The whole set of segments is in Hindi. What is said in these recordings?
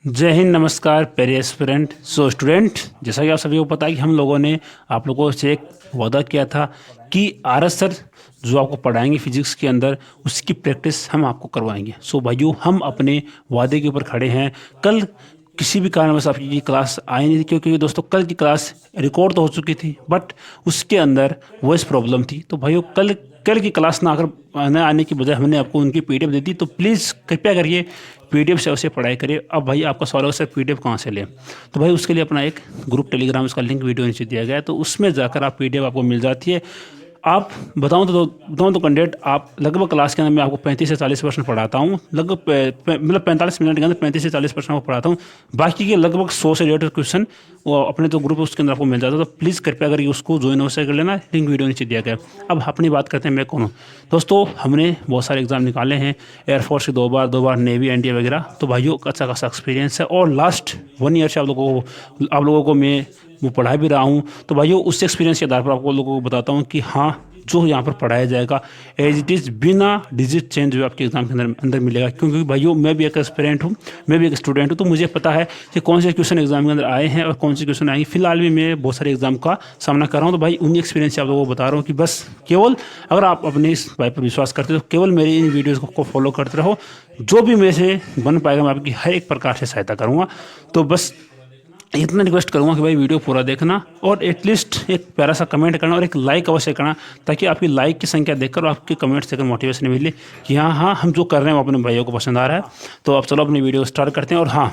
जय हिंद, नमस्कार प्यारे एस्पिरेंट। स्टूडेंट, जैसा कि आप सभी को पता है कि हम लोगों ने आप लोगों से एक वादा किया था कि आरएस सर जो आपको पढ़ाएंगे फिजिक्स के अंदर उसकी प्रैक्टिस हम आपको करवाएंगे। भाइयों, हम अपने वादे के ऊपर खड़े हैं। कल किसी भी कारणवश आपकी क्लास आई नहीं थी, क्योंकि दोस्तों कल की क्लास रिकॉर्ड तो हो चुकी थी बट उसके अंदर वॉइस प्रॉब्लम थी। तो भाइयों, कल कल की क्लास ना आकर न आने की बजाय हमने आपको उनकी पीडीएफ दे दी। तो प्लीज़ कृपया करिए पीडीएफ से अवश्य पढ़ाई करिए। अब भाई आपका सवाल है सर पीडीएफ कहाँ से लें, तो भाई उसके लिए अपना एक ग्रुप टेलीग्राम, उसका लिंक वीडियो नीचे दिया गया है, तो उसमें जाकर आप पीडीएफ आपको मिल जाती है। आप बताऊं तो कैंडिडेट, आप लगभग क्लास के अंदर मैं आपको 35 से 40% पढ़ाता हूं। लगभग मतलब 45 मिनट के अंदर 35 से 40% आपको पढ़ाता हूं। बाकी के लगभग 100 से 150 क्वेश्चन वो अपने जो ग्रुप है उसके अंदर आपको मिल जाता है। तो प्लीज़ कृपया करके उसको ज्वाइन अवश्य कर लेना, लिंक वीडियो नीचे दिया गया है। अब अपनी बात करते हैं मैं कौन हूँ। दोस्तों, हमने बहुत सारे एग्जाम निकाले हैं, एयरफोर्स के 2 बार नेवी, एनडीए वगैरह। तो भाइयों, अच्छा खासा एक्सपीरियंस है और लास्ट 1 ईयर से आप लोगों को मैं वो पढ़ा भी रहा हूँ। तो भाइयों, उस एक्सपीरियंस के आधार पर आपको लोगों को बताता हूँ कि हाँ, जो यहाँ पर पढ़ाया जाएगा एज इट इज़ बिना डिजिट चेंज जो आपके एग्जाम के अंदर मिलेगा। क्योंकि भाइयों, मैं भी एक एस्पिरेंट हूँ, मैं भी एक स्टूडेंट हूँ, तो मुझे पता है कि कौन से क्वेश्चन एग्जाम के अंदर आए हैं और कौन से क्वेश्चन आएंगे। फिलहाल भी मैं बहुत सारे एग्जाम का सामना कर रहा हूँ। तो भाई, उन्हीं एक्सपीरियंस से आप लोगों को बता रहा हूँ कि बस केवल अगर आप अपने इस भाई पर विश्वास करते हो तो केवल मेरी इन वीडियोज़ को फॉलो करते रहो। जो भी मेरे से बन पाएगा मैं आपकी हर एक प्रकार से सहायता करूँगा। तो बस इतना रिक्वेस्ट करूंगा कि भाई वीडियो पूरा देखना और एटलीस्ट एक प्यारा सा कमेंट करना और एक लाइक अवश्य करना, ताकि आपकी लाइक की संख्या देखकर और आपके कमेंट से मोटिवेशन मिले कि हाँ, हम जो कर रहे हैं वो अपने भाइयों को पसंद आ रहा है। तो अब चलो अपनी वीडियो स्टार्ट करते हैं। और हाँ,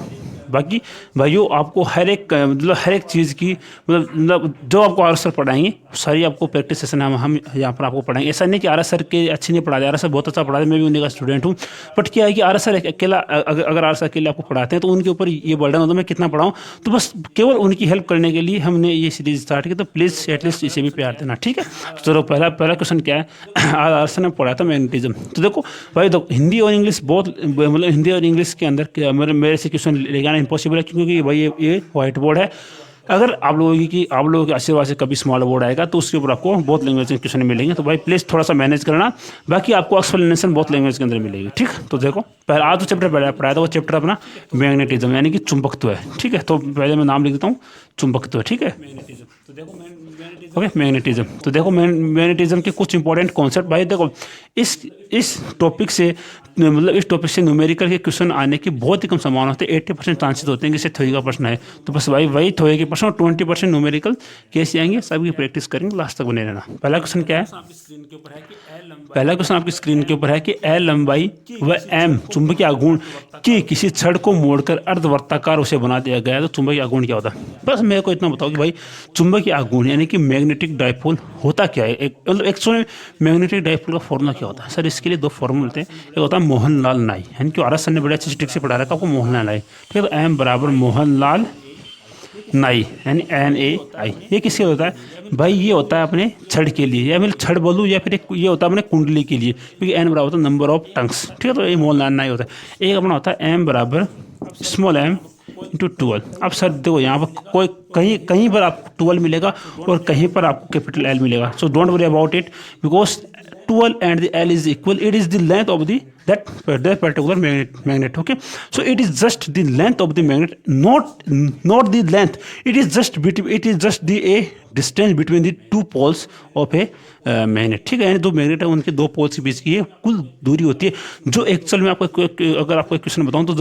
बाकी भाइयों, आपको हर एक चीज़ की मतलब जो आपको आर एस सर पढ़ाएंगे सारी आपको प्रैक्टिस सेशन हम यहाँ पर आपको पढ़ाएंगे। ऐसा नहीं कि आर एस सर के अच्छे नहीं पढ़ा रहे, आर एस सर बहुत अच्छा पढ़ा रहे, मैं भी उन्हीं का स्टूडेंट हूँ। बट क्या है कि आर एस सर अकेला अगर आर एस सर अकेले आपको पढ़ाते हैं तो उनके ऊपर ये बर्डन होता है मैं कितना पढ़ाऊँ। तो बस केवल उनकी हेल्प करने के लिए हमने ये सीरीज स्टार्ट की। तो प्लीज़ एटलीस्ट इसे भी प्यार देना, ठीक है। चलो, पहला क्वेश्चन क्या है। आर एस सर ने पढ़ाया था मैग्नेटिज्म। तो देखो भाई, हिंदी और इंग्लिश बहुत मतलब हिंदी और इंग्लिश के अंदर मेरे से क्वेश्चन लेके आना इम्पॉसिबल है, क्योंकि भाई ये व्हाइट बोर्ड है। अगर आप लोगों के आशीर्वाद से कभी स्मॉल बोर्ड आएगा तो उसके ऊपर आपको बहुत लैंग्वेज के क्वेश्चन मिलेंगे। तो भाई प्लीज़ थोड़ा सा मैनेज करना। बाकी आपको एक्सप्लेनेशन बहुत लैंग्वेज के अंदर मिलेगी, ठीक। तो देखो, पहले आज जो चैप्टर पढ़ाया था वो चैप्टर अपना मैग्नेटिज्म यानी कि चुंबकत्व है, ठीक है। तो पहले मैं नाम लिख देता हूँ, चुंबकत्व, ठीक है। तो देखो ओके, मैग्नेटिज्म। तो देखो मैग्नेटिज्म के कुछ इंपॉर्टेंट कॉन्सेप्ट। भाई देखो, इस टॉपिक से न्यूमेरिकल के क्वेश्चन आने की बहुत ही कम संभावना होती है। 80% चांसेस होते हैं कि इससे थ्योरी का प्रश्न है। तो बस भाई वही थ्योरी के प्रश्न और 20% न्यूमेरिकल कैसे आएंगे सबकी प्रैक्टिस करेंगे, लास्ट तक बने रहना। पहला क्वेश्चन क्या है। पहला क्वेश्चन आपकी स्क्रीन के ऊपर है कि एल लंबाई व एम चुंबकीय आघूर्ण की किसी छड़ को मोड़कर अर्धवर्ताकार उसे बना दिया गया है, तो चुंबकीय आघूर्ण क्या होता है। बस मेरे को इतना बताओ कि भाई चुंबकीय आघूर्ण यानी कि मैग्नेटिक डाइपोल होता क्या है। मतलब एक्चुअली मैग्नेटिक डाइपोल का फॉर्मूला क्या होता है सर। इसके लिए 2 फॉर्मूले होते हैं। एक होता है मोहनलाल नाई, यानी कि आर एस सर ने बड़े अच्छे ट्रिक से पढ़ा रखा आपको, मोहनलाल नाई, ठीक है। तो एम बराबर मोहनलाल नाई यानी NaI। ये किसके होता है भाई, ये होता है अपने छड़ के लिए, या मैं छड़ बोलूँ या फिर ये होता है अपने कुंडली के लिए, क्योंकि n बराबर होता है नंबर ऑफ टंग्स, ठीक है। तो ये मोहनलाल नाई होता है। एक अपना होता है m बराबर स्मॉल m इंटू 12। अब सर देखो, यहाँ पर कहीं पर आपको 12 मिलेगा और कहीं पर आपको कैपिटल L मिलेगा। So don't worry about it, because 12 and the L is equal. It is the length of that particular magnet. Okay, so it is just the length of the magnet, not the length. It is just the a distance between the 2 poles of a magnet, ठीक है। यानी 2 मैग्नेट है, उनके 2 पोल्स के बीच की ये कुल दूरी होती है, जो एक्चुअल में आपको अगर आपको क्वेश्चन बताऊं तो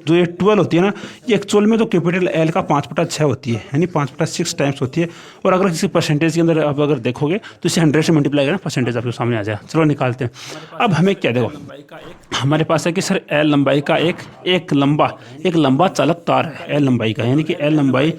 जो ये 12 होती है ना, ये एक्चुअल में तो कैपिटल L का 5/6 होती है, यानी 5/6 टाइम्स होती है। और अगर किसी परसेंटेज के अंदर आप अगर देखोगे तो इसे 100 से मल्टीप्लाई करें, परसेंटेज आपके सामने आ जाएगा। चलो निकालते हैं। अब हमें क्या, देखो हमारे पास है कि सर L लंबाई का एक लंबा चालक तार है, L लंबाई का, यानी कि L लंबाई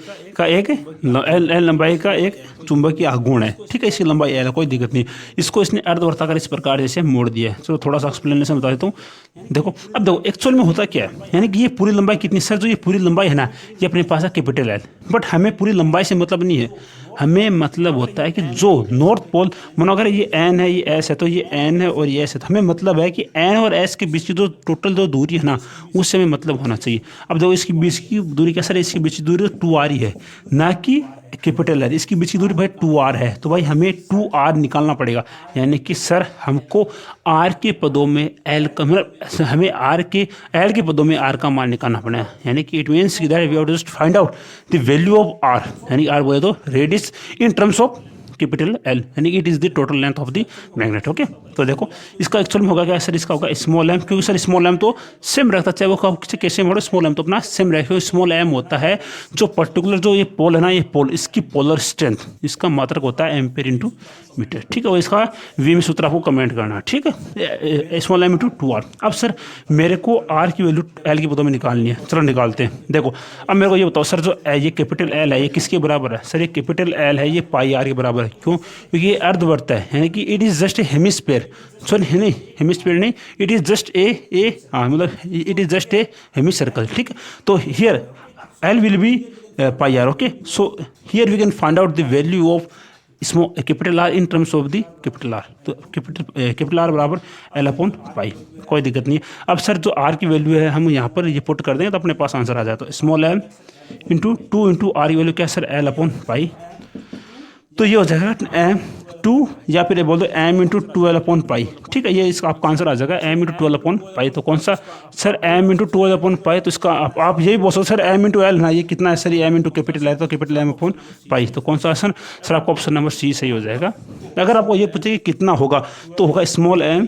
का एक चुंबकीय आघूर्ण है, ठीक है। इसकी लंबाई L है, कोई दिक्कत नहीं। इसको इसने अर्धवर्ताकार इस प्रकार जैसे मोड़ दिया है। चलो थोड़ा सा एक्सप्लेनेशन बता देता हूँ। देखो, अब देखो एक्चुअल में होता क्या है, यानी कि ये पूरी लंबाई कितनी सर, जो ये पूरी लंबाई है ना, ये अपने पास है कैपिटल L। बट हमें पूरी लंबाई से मतलब नहीं है, हमें मतलब होता है कि जो नॉर्थ पोल, मानो अगर ये एन है, ये एस है, तो ये एन है और ये एस है, तो हमें मतलब है कि एन और एस के बीच की जो टोटल जो दूरी है ना, उससे हमें मतलब होना चाहिए। अब देखो इसकी बीच की दूरी कैसा है, इसकी बीच की दूरी 2r ही है, ना कि कैपिटल आर। इसकी बीच की दूरी भाई 2r है, तो भाई हमें 2r निकालना पड़ेगा। यानी कि सर हमको r के पदों में l का मतलब हमें r के l के पदों में r का मान निकालना पड़ेगा। यानी कि it means that we have to just find out the value of r, यानी r बोले तो radius in terms of capital L, यानी it is the total length of the magnet. Okay, तो देखो इसका एक्चुअल में होगा क्या सर, इसका होगा स्मॉल एम, क्योंकि सर स्मॉल एम तो सेम रखता है, चाहे वो कैसे मोड़ो, स्मॉल एम तो अपना सेम रहे, क्योंकि स्मॉल एम होता है जो पर्टिकुलर जो ये पोल है ना, ये पोल इसकी पोलर स्ट्रेंथ, इसका मात्रक होता है एम्पेयर इंटू मीटर। ठीक है, और इसका वी में सूत्र आपको कमेंट करना है। ठीक है, स्मॉल एम इंटू 2r। अब सर मेरे को r की वैल्यू l की पदों में निकालनी है, चलो निकालते हैं। देखो अब मेरे को ये बताओ सर, जो ये कैपिटल L है ये किसके बराबर है? सर ये कैपिटल L है ये पाई r के बराबर है। क्यों? क्योंकि ये अर्धवृत्त है, यानी कि it is just a hemisphere, sorry नहीं हेमिस्फीयर नहीं, इट इज जस्ट ए मतलब it is just a hemi circle. ठीक है, तो here L will be pi r। Okay, so here we can find out the value of small capital R in terms of the capital R। तो कैपिटल R बराबर L अपॉन पाई, कोई दिक्कत नहीं है। अब सर जो R की वैल्यू है हम यहाँ पर ये पुट कर देंगे तो अपने पास आंसर आ जाए। तो small m into 2 into R की वैल्यू क्या है सर, L अपॉन पाई। तो ये हो जाएगा m2 या फिर बोल दो m इंटू 12 अपॉन पाई। ठीक है, ये इसका आपका आंसर आ जाएगा m इंटू 12 अपॉन पाई। तो कौन सा sir m into 12 upon pi, तो इसका आप यही बोल सकते सर m इंटू एल ना, ये कितना है सर, ये m इंटू कैपिटल है तो कैपिटल m अपॉन पाई। तो कौन सा आंसर सर आपका ऑप्शन नंबर सी सही हो जाएगा। अगर आपको ये पूछे कि कितना होगा तो होगा small m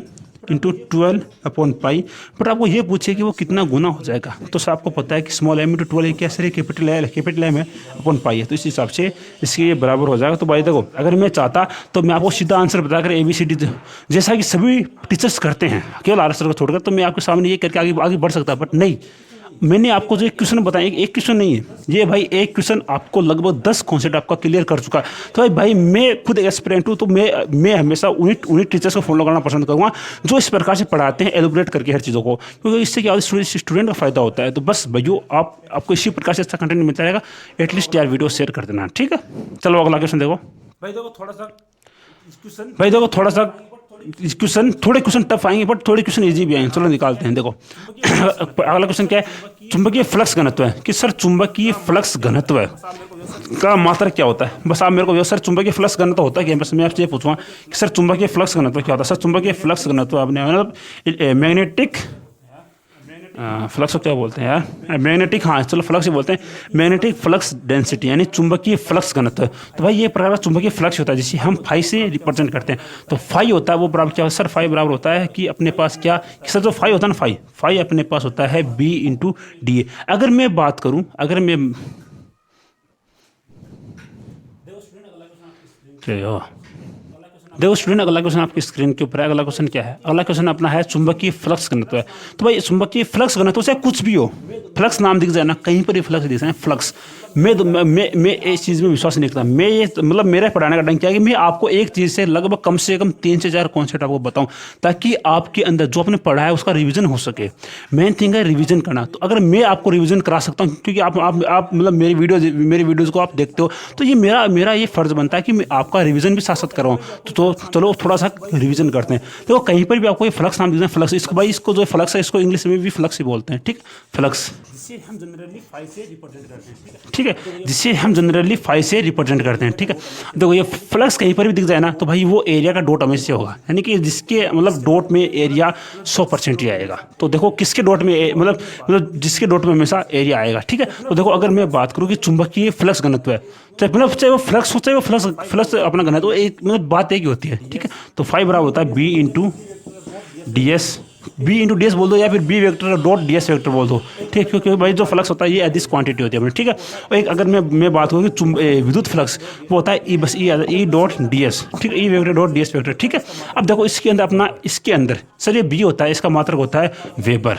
into 12 upon pi, but आपको ये पूछे कि वो कितना गुना हो जाएगा, तो सर आपको पता है कि स्मॉल m इंटू 12 क्या सर, कैपिटल m है अपॉन पाई है, तो इस हिसाब से इसके ये बराबर हो जाएगा। तो भाई देखो अगर मैं चाहता तो मैं आपको सीधा आंसर बताकर ABCD जैसा कि सभी टीचर्स करते हैं केवल आर को छोड़कर, तो मैं आपके सामने ये करके आगे बढ़ सकता, बट नहीं, मैंने आपको जो एक क्वेश्चन बताया, एक क्वेश्चन नहीं है ये भाई, एक क्वेश्चन आपको लगभग 10 कॉन्सेप्ट आपका क्लियर कर चुका है। तो भाई मैं खुद एक्सपेरिमेंट हूँ, तो मैं हमेशा उन्हीं टीचर्स को फॉलो करना पसंद करूँगा जो इस प्रकार से पढ़ाते हैं, एलोबरेट करके हर चीज़ों को, क्योंकि इससे क्या होता है स्टूडेंट का फायदा होता है। तो बस भैया आपको इसी प्रकार से अच्छा कंटेंट मिलता रहेगा, एटलीस्ट यार वीडियो शेयर कर देना। ठीक है, चलो अगला क्वेश्चन देखो भाई। देखो थोड़े क्वेश्चन टफ आएंगे बट थोड़े क्वेश्चन इजी भी आएंगे, चलो निकालते हैं। देखो अगला क्वेश्चन क्या है, चुंबकीय फ्लक्स घनत्व है कि सर चुंबकीय फ्लक्स घनत्व का मात्रक क्या होता है। बस आप मेरे को सर चुंबकीय फ्लक्स घनत्व होता है क्या, बस मैं आपसे ये पूछूंगा कि सर चुंबकीय फ्लक्स घनत्व क्या होता है। सर चुंबकीय फ्लक्स घनत्व आपने मतलब मैग्नेटिक फ्लक्स को क्या बोलते हैं यार, मैग्नेटिक, हाँ चलो फ्लक्स ही बोलते हैं, मैग्नेटिक फ्लक्स डेंसिटी यानी चुंबकीय फ्लक्स घनत्व। तो भाई ये प्रकार का चुंबकीय फ्लक्स होता है जिसे हम फाई से रिप्रेजेंट करते हैं। तो फाई होता है वो बराबर क्या होता है सर, फाई बराबर होता है कि अपने पास क्या सर, जो फाई होता है ना, फाई अपने पास होता है B इंटू डी ए। अगर मैं बात करूँ, अगर मैं देखो स्टूडेंट अगला क्वेश्चन आपकी स्क्रीन के ऊपर है। अगला क्वेश्चन क्या है, अगला क्वेश्चन अपना है चुंबकीय फ्लक्स घनत्व है। तो भाई चुंबकीय फ्लक्स घनत्व से कुछ भी हो, फ्लक्स नाम दिख जाए ना, कहीं पर भी फ्लक्स दिख जाए फ्लक्स, मैं इस चीज़ में विश्वास नहीं करता। मैं ये मतलब मेरा पढ़ाने का ढंग क्या है कि मैं आपको एक चीज़ से लगभग कम से कम 3 से 4 कॉन्सेप्ट आपको बताऊं, ताकि आपके अंदर जो आपने पढ़ा है उसका रिवीजन हो सके। मेन थिंग है रिवीजन करना। तो अगर मैं आपको रिवीजन करा सकता हूँ, क्योंकि आप मतलब मेरी वीडियोज़ को आप देखते हो, तो ये मेरा ये फर्ज बनता है कि मैं आपका रिवीजन भी साथ साथ कराऊँ। तो चलो थोड़ा सा रिवीजन करते हैं। देखो कहीं पर भी आपको ये फ्लक्स नाम दिख जाए, फ्लक्स, इसको भाई इसको जो फ्लक्स है इसको इंग्लिश में भी फ्लक्स ही बोलते हैं। ठीक, फ्लक्स जिसे हम जनरली फाई से रिप्रेजेंट करते हैं। ठीक है, जिसे हम जनरली फाई से रिप्रेजेंट करते हैं। ठीक है, देखो ये फ्लक्स कहीं पर भी दिख जाए ना, तो भाई वो एरिया का डॉट हमेशा होगा, यानी कि जिसके मतलब डॉट में एरिया 100% ही आएगा। तो देखो किसके डॉट में मतलब जिसके डॉट में हमेशा एरिया आएगा। ठीक है, तो देखो अगर मैं बात करूँ कि चुंबकीय फ्लक्स घनत्व है, मतलब चाहे वो फ्लक्स हो चाहे वो फ्लक्स अपना घनत्व, एक मतलब बात एक ही होती है। ठीक है, तो फाई बराबर होता है B into D S, B into D S बोल दो या फिर B vector dot D S vector बोल दो। ठीक है, क्योंकि भाई जो फ्लक्स होता है ये एदिस क्वांटिटी होती है। ठीक है, और एक अगर मैं बात करूँ कि विद्युत फ्लक्स वो होता है बस ई डॉट डी एस। ठीक है, E vector dot D S vector. ठीक है, अब देखो इसके अंदर सर ये B होता है, इसका मात्रक होता है वेबर,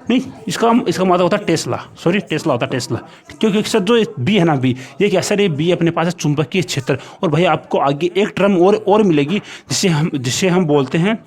नहीं इसका मात्रक होता है टेस्ला, टेस्ला होता है टेस्ला। क्योंकि सर जो B है ना, B ये क्या सर, ये B अपने पास है चुंबकीय क्षेत्र। और भाई आपको आगे एक टर्म और मिलेगी जिसे हम बोलते हैं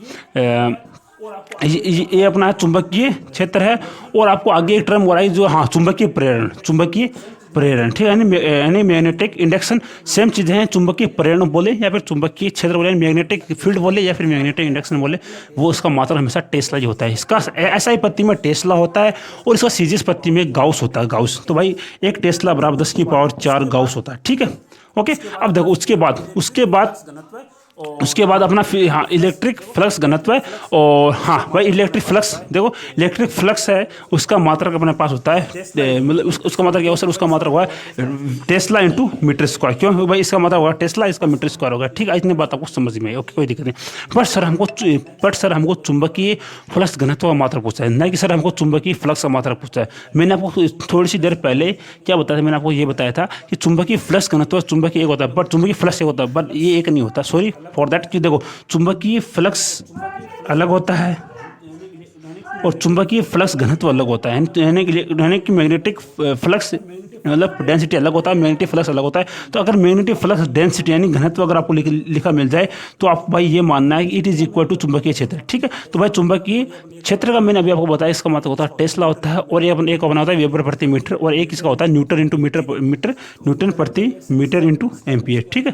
ये अपना चुंबकीय क्षेत्र है। और आपको आगे एक टर्म हो रहा है जो, हाँ चुंबकीय प्रेरण, ठीक है, यानी मैग्नेटिक इंडक्शन सेम चीज़ें हैं, चुंबकीय प्रेरण बोले या फिर चुंबकीय क्षेत्र बोले, मैग्नेटिक फील्ड बोले या फिर मैग्नेटिक इंडक्शन बोले, वो उसका मात्रक हमेशा टेस्ला ही होता है। इसका एसआई पत्ती में टेस्ला होता है और इसका सीजीएस पत्ती में गाउस होता है, गाउस। तो भाई एक टेस्ला बराबर 10⁴ गाउस होता है, ठीक है, ओके। अब देखो उसके बाद अपना हाँ इलेक्ट्रिक फ्लक्स घनत्व है, और हाँ भाई इलेक्ट्रिक फ्लक्स, देखो इलेक्ट्रिक फ्लक्स है उसका मात्रक अपने पास होता है, मतलब उसका मात्रक क्या होगा सर, उसका मात्रक होगा टेस्ला इंटू मीटर स्क्वायर। क्यों भाई, इसका मात्रक होगा टेस्ला, इसका मीटर स्क्वायर होगा, ठीक है। इतनी बात आपको समझ में, ओके, कोई दिक्कत नहीं। बट सर हमको चुंबकीय फ्लक्स घनत्व का मात्रक पूछा है, नहीं कि सर हमको चुंबकीय फ्लक्स का मात्रक पूछा है। मैंने आपको थोड़ी सी देर पहले क्या बताया था, मैंने आपको ये बताया था कि चुंबकीय फ्लक्स घनत्व चुंबकीय एक होता है, बट चुंबकीय फ्लक्स एक होता है, बट ये एक नहीं होता, सॉरी फॉर दैट। कि देखो चुंबकीय फ्लक्स अलग होता है और चुंबकीय फ्लक्स घनत्व अलग होता है, यानी कि मैग्नेटिक फ्लक्स मतलब डेंसिटी अलग होता है, मैग्नेटिक फ्लक्स अलग होता है। तो अगर मैग्नेटिक फ्लक्स डेंसिटी यानी घनत्व अगर आपको लिखा मिल जाए तो आप भाई ये मानना है कि इट इज इक्वल टू चुंबकीय क्षेत्र, ठीक है। तो भाई चुंबकीय क्षेत्र का मैंने अभी आपको बताया, इसका मतलब होता है टेस्ला होता है, और एक अपना होता है वेबर प्रति मीटर, और एक इसका होता है न्यूटन प्रति मीटर इंटू एम्पियर, ठीक है।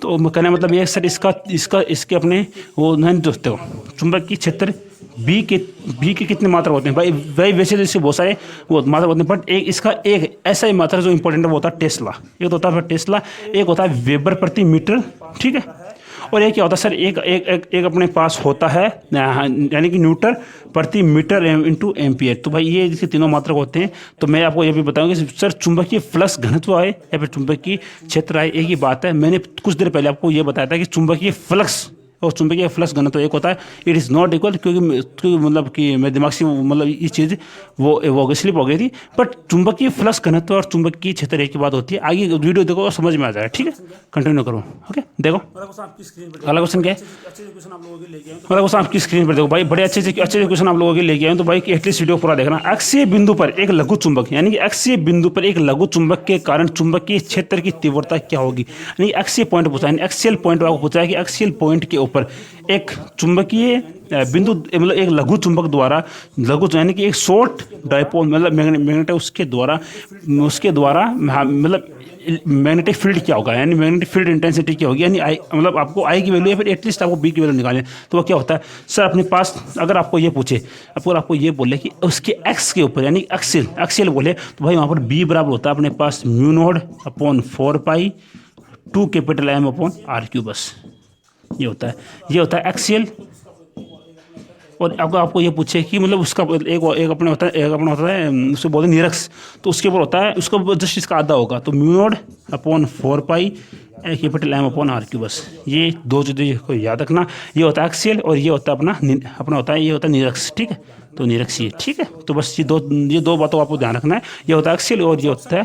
तो कहने मतलब ये सर इसके अपने वो नहीं दोस्तों, चुंबकीय क्षेत्र बी के कितने मात्रा होते हैं भाई वैसे जैसे बहुत सारे वो मात्रा होते हैं, बट एक ऐसा ही मात्रा जो इंपॉर्टेंट है वो होता है टेस्ला। एक होता है टेस्ला, एक होता है वेबर प्रति मीटर, ठीक है, और एक क्या होता है सर, एक अपने पास होता है यानी कि न्यूटन प्रति मीटर इंटू एम्पियर। तो भाई ये जिसके तीनों मात्रक होते हैं। तो मैं आपको ये भी बताऊंगा कि सर चुंबकीय फ्लक्स घनत्व आए या फिर चुंबकीय क्षेत्र आए, एक ही बात है। मैंने कुछ देर पहले आपको ये बताया था कि चुंबकीय फ्लक्स और चुंबकीय फ्लक्स घनत्व एक होता है, इट इज़ नॉट इक्वल, क्योंकि मतलब कि मेरे दिमाग से मतलब ये चीज़ वो स्लिप हो गई थी। बट चुंबकीय फ्लक्स घनत्व और चुंबकीय क्षेत्र एक ही बात होती है। आगे वीडियो देखो और समझ में आ जाएगा, ठीक है। कंटिन्यू करो, ओके। देखो अगला क्वेश्चन क्या है, अगला क्वेश्चन आपकी स्क्रीन पर देखो भाई, बड़े अच्छे क्वेश्चन आप लोगों के लेके आए, तो भाई एटलीस्ट वीडियो पूरा देखना। अक्षीय बिंदु पर एक लघु चुंबक, यानी कि अक्षीय बिंदु पर एक लघु चुंबक के कारण चुंबकीय क्षेत्र की तीव्रता क्या होगी, यानी अक्षीय पॉइंट पूछा है, एक्सियल पॉइंट आपको पूछा है कि एक्सियल पॉइंट के ऊपर एक चुंबकीय बिंदु मतलब एक लघु चुंबक द्वारा यानी कि एक शॉर्ट डायपोल मतलब मैग्नेट उसके द्वारा मतलब मैग्नेटिक फील्ड क्या होगा, यानी मैग्नेटिक फील्ड इंटेंसिटी क्या होगी, यानी आई मतलब आपको आई की वैल्यू या फिर एटलीस्ट आपको बी की वैल्यू निकालें। तो वो क्या होता है सर, अपने पास अगर आपको ये पूछे, अगर आपको ये बोले कि उसके एक्स के ऊपर यानी एक्सियल बोले, तो भाई वहाँ पर बी बराबर होता है अपने पास μ0/4π 2M/r3 बस। ये होता है एक्सियल। और अगर आपको ये पूछे कि मतलब उसका एक अपना होता है उसको बोलते हैं निरक्ष, तो उसके ऊपर होता है उसका जस्ट इसका आधा होगा, तो μ0/4π M/r3 बस। ये दो चीज़ें को याद रखना, ये होता है एक्सियल और ये होता है अपना होता है ये होता है निरक्ष, ठीक है। तो निरक्षीय, ठीक है। तो बस ये दो बातों आपको ध्यान रखना है, ये होता है एक्सियल और ये होता है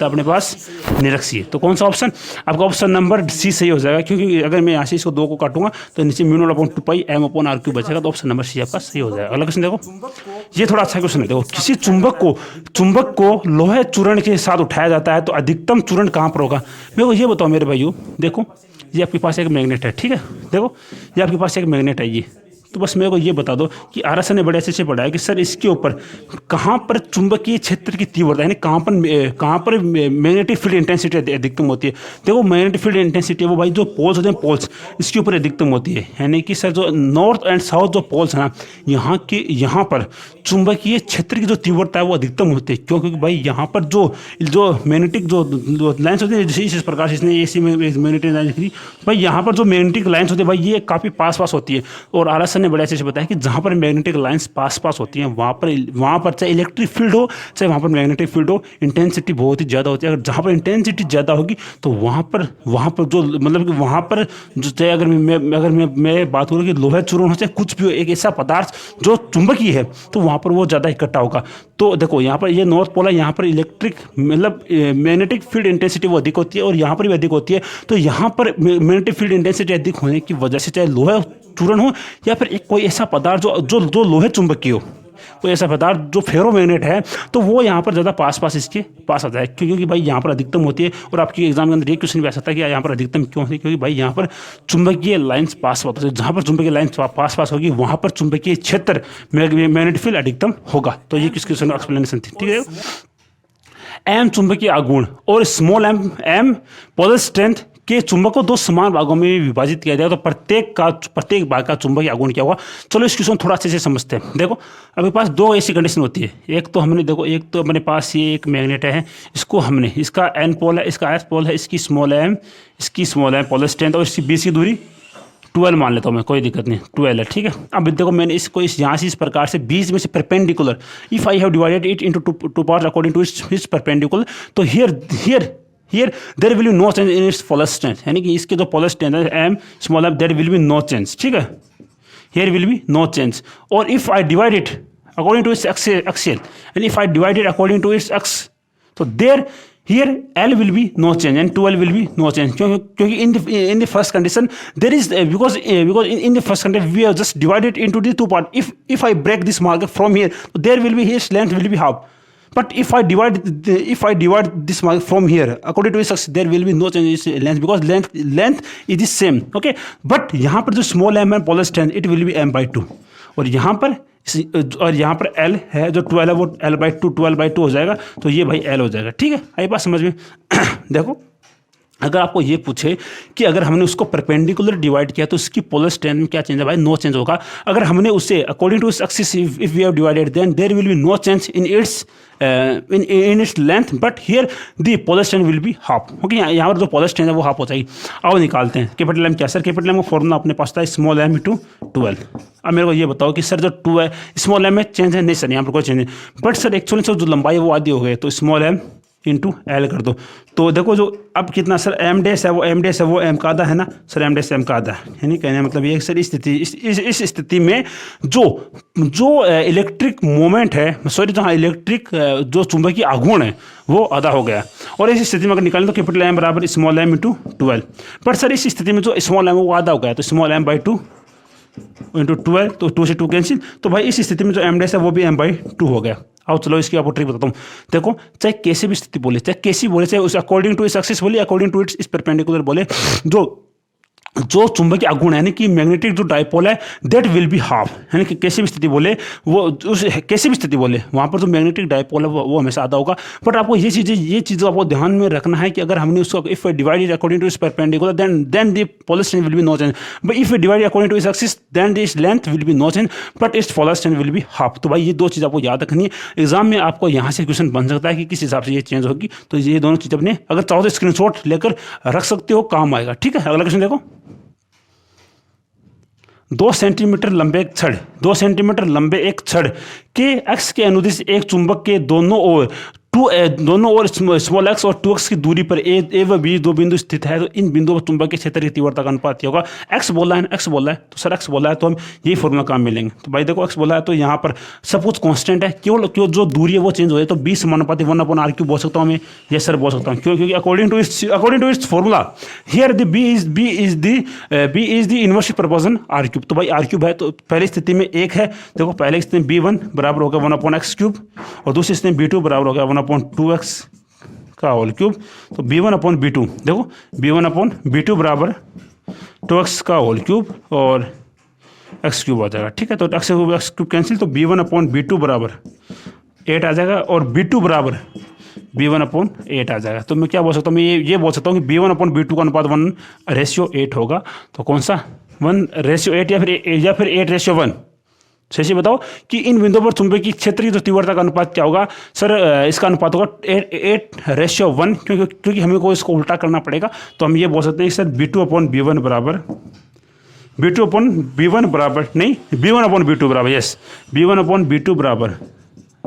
अपने पास निरक्षीय। तो कौन सा ऑप्शन आपका ऑप्शन नंबर सी सही हो जाएगा, क्योंकि अगर मैं यहाँ से इसको 2 को काटूंगा तो नीचे μ0/2π M/r3 बचेगा, तो ऑप्शन नंबर सी आपका सही हो जाएगा। अगला क्वेश्चन देखो, ये थोड़ा अच्छा क्वेश्चन है। देखो किसी चुंबक को लोहे चूर्ण के साथ उठाया जाता है तो अधिकतम चूर्ण कहाँ पर होगा। मेरे को ये बताओ मेरे भाइयों, देखो ये आपके पास एक मैग्नेट है, ठीक है, देखो ये आपके पास एक मैग्नेट है ये, तो बस मेरे को ये बता दो कि आरएसएन ने बड़े अच्छे से पढ़ा है कि सर इसके ऊपर कहाँ पर चुंबकीय क्षेत्र की तीव्रता यानी कहाँ पर मैग्नेटिक फील्ड इंटेंसिटी अधिकतम होती है। देखो मैग्नेटिक फील्ड इंटेंसिटी वो भाई जो पोल्स होते हैं पोल्स इसके ऊपर अधिकतम होती है, यानी कि सर जो नॉर्थ एंड साउथ जो पोल्स हैं ना यहाँ पर चुंबकीय क्षेत्र की जो तीव्रता है वो अधिकतम होती है। क्यों? क्योंकि भाई यहाँ पर जो मैग्नेटिक जो लाइन्स होती है जैसे इस प्रकार से इसने एसी में मैग्नेटिक लाइन लिखी भाई, यहाँ पर जो मैग्नेटिक लाइन्स होती है भाई ये काफ़ी पास होती है। और आरएसएन ने बड़े अच्छे से बताया कि जहाँ पर मैग्नेटिक लाइंस पास होती हैं वहाँ पर चाहे इलेक्ट्रिक फील्ड हो चाहे वहाँ पर मैग्नेटिक फील्ड हो, इंटेंसिटी बहुत ही ज़्यादा होती है। अगर जहाँ पर इंटेंसिटी ज़्यादा होगी तो वहाँ पर जो मतलब कि वहाँ पर जो चाहे अगर मैं बात करूँ कि लोहे चूर्ण हो चाहे कुछ भी हो, एक ऐसा पदार्थ जो चुंबकीय है तो वहाँ पर वो ज़्यादा इकट्ठा होगा। तो देखो यहाँ पर ये नॉर्थ पोल है, यहाँ पर इलेक्ट्रिक मतलब मैग्नेटिक फील्ड इंटेंसिटी वो अधिक होती है और यहाँ पर भी अधिक होती है। तो यहाँ पर मैग्नेटिक फील्ड इंटेंसिटी अधिक होने की वजह से चाहे लोहे चूर्ण हो या फिर एक कोई ऐसा पदार्थ जो लोहे चुंबकीय हो, कोई ऐसा पदार्थ जो फेरोमैग्नेट है, तो वो यहाँ पर ज़्यादा इसके पास आता है। क्योंकि भाई यहाँ पर अधिकतम होती है। और आपके एग्जाम के अंदर ये क्वेश्चन भी आ सकता है कि यहाँ पर अधिकतम क्यों होती है, क्योंकि भाई यहाँ पर चुंबकीय लाइन्स पास होता है। जहाँ पर चुंबकीय लाइन्स पास होगी वहाँ पर चुंबकीय क्षेत्र मैग्नेटिक फील्ड अधिकतम होगा। तो ये किस क्वेश्चन का एक्सप्लेनेशन थी, ठीक है। एम चुंबकीय आघूर्ण और स्मॉल एम पोलर स्ट्रेंथ के चुंबक को दो समान भागों में विभाजित किया जाए तो प्रत्येक भाग का चुंबकीय आघूर्ण क्या होगा। चलो इस क्वेश्चन थोड़ा अच्छे से समझते हैं। देखो अपने पास दो ऐसी कंडीशन होती है। एक तो हमने देखो, एक तो अपने पास ये एक मैग्नेट है, इसको हमने, इसका एन पोल है, इसका एस पोल है, इसकी स्मॉल एम पोलर स्ट्रेंथ और इसकी बीच की दूरी 12 मान लेता हूँ मैं, कोई दिक्कत नहीं, 12 है, ठीक है। अब देखो मैंने इसको यहाँ से इस प्रकार से बीच में से perpendicular, if I have divided it into two parts according to its perpendicular, तो here there will be no change in its polar strength, यानी कि इसके जो पोलर स्ट्रेंथ है m small m, there will be no change, ठीक है, here will be no change. और if I divide it according to its axial and if I divide it according to its x, तो there here L will be no change and 12 will be no change, क्योंकि in the first condition there is because in the first condition we have just divided into the two part. If I break this marker from here, there will be his length will be half, but if I divide this marker from here according to its, there will be no change in its length because length is the same, okay. But यहाँ पर जो small m है polar strength, it will be m/2, और यहाँ पर L है जो 12 है वो L/2 12/2 हो जाएगा, तो ये भाई L हो जाएगा, ठीक है। आई बात समझ में। देखो अगर आपको ये पूछे कि अगर हमने उसको परपेंडिकुलर डिवाइड किया तो उसकी पोलर स्ट्रेंथ में क्या चेंज है, भाई नो चेंज होगा। अगर हमने उसे according to its axis if we have divided then there will be no change in its length, but here the polar strength will be half, okay. यहाँ पर जो पोलर स्ट्रेंथ है वो हाफ हो जाएगी। अब निकालते हैं कैपिटल एम क्या, सर कैपिटल एम का फॉर्मूला अपने पास था स्मॉल एम इंटू 12। अब मेरे को ये बताओ कि सर जो 2 है स्मॉल एम में चेंज है, नहीं सर यहाँ पर कोई चेंज नहीं, बट सर एक्चुअली सर जो लंबाई है वो आधी हो गई, तो स्मॉल एम इंटू एल कर दो। तो देखो जो अब कितना सर एम डैश है वो एम का आधा है ना सर, एम डैश एम का आधा है, यानी कहने मतलब ये सर इस स्थिति में जो इलेक्ट्रिक मोमेंट है, सॉरी जो इलेक्ट्रिक जो चुंबकीय आघूर्ण है वो आधा हो गया। और इस स्थिति में अगर निकालें तो कैपिटल एम बराबर स्मॉल एम इंटू 12, पर सर इस स्थिति में जो स्मॉल एम है वो आधा हो गया, तो स्मॉल m/2 इंटू 12, तो 2 से 2 कैंसिल, तो भाई इस स्थिति में जो एम डैश है वो भी m/2 हो गया। आओ चलो इसकी आपको ट्रिक बताता हूँ। देखो चाहे कैसे भी स्थिति बोले, चाहे कैसी बोले, चाहे उस अकॉर्डिंग टू इट्स एक्सिस बोले, अकॉर्डिंग टू इट्स परपेंडिकुलर बोले, जो चुंबकीय आघूर्ण यानी कि मैग्नेटिक जो डायपोल है दैट विल बी हाफ, यानी कि कैसी भी स्थिति बोले वो उस कैसी भी स्थिति बोले वहाँ पर जो मैग्नेटिक डायपोल है वो हमेशा आधा होगा। बट आपको ये चीज़ आपको ध्यान में रखना है कि अगर हमने उसको if divide it according to its perpendicular then the polar strength will be no change, but if divide according to its axis then this length will be no change but its polar strength will be half. तो भाई ये दो चीज़ आपको याद रखनी है। एग्जाम में आपको यहाँ से क्वेश्चन बन सकता है कि किस हिसाब से ये चेंज होगी, तो ये दोनों चीज़ अपने अगर चाहो तो स्क्रीनशॉट लेकर रख सकते हो, काम आएगा, ठीक है। अगला क्वेश्चन देखो, 2 सेंटीमीटर लंबे एक छड़ 2 सेंटीमीटर लंबे एक छड़ के एक्स के अनुदिश एक चुंबक के दोनों ओर स्मॉल एक्स और 2x की दूरी पर ए व बी दो बिंदु स्थित है, तो इन बिंदुओं पर चुंबक के क्षेत्र की तीव्रता का अनुपात क्या होगा। एक्स बोला है तो सर एक्स बोला है तो हम यही फॉर्मूला काम मिलेंगे। तो भाई देखो एक्स बोला है तो यहाँ पर सब कुछ कांस्टेंट है, क्यों जो दूरी है वो चेंज हो जाए, तो बी समानुपाती 1/r³ बोल सकता हूँ मैं, ये सर बोल सकता हूँ, क्योंकि according to its formula here the B is the inverse proportion r³। तो भाई r³ है तो पहली स्थिति में 1 है, देखो पहले स्थिति में b1 बराबर होगा 1/x³ और दूसरी स्थिति में b2 बराबर होगा 1/2x का होल क्यूब। तो b1/b2 देखो b1/b2 बराबर 2x का होल क्यूब और x³ आ जाएगा, ठीक है। तो x³ कैंसिल, तो b1/b2 बराबर 8 आ जाएगा और b2 बराबर b1/8 आ जाएगा। तो मैं क्या बोल सकता हूँ, मैं ये बोल सकता हूँ कि b1/b2 का अनुपात 1:8 होगा। तो कौन सा 1:8 या फिर 8:1? सही बताओ कि इन बिंदुओं पर चुंबकीय क्षेत्र की जो तीव्रता का अनुपात क्या होगा। सर इसका अनुपात होगा 8:1, क्योंकि हमें को इसको उल्टा करना पड़ेगा। तो हम ये बोल सकते हैं कि सर b2/b1 बराबर नहीं b1/b2 बराबर, यस b1/b2 बराबर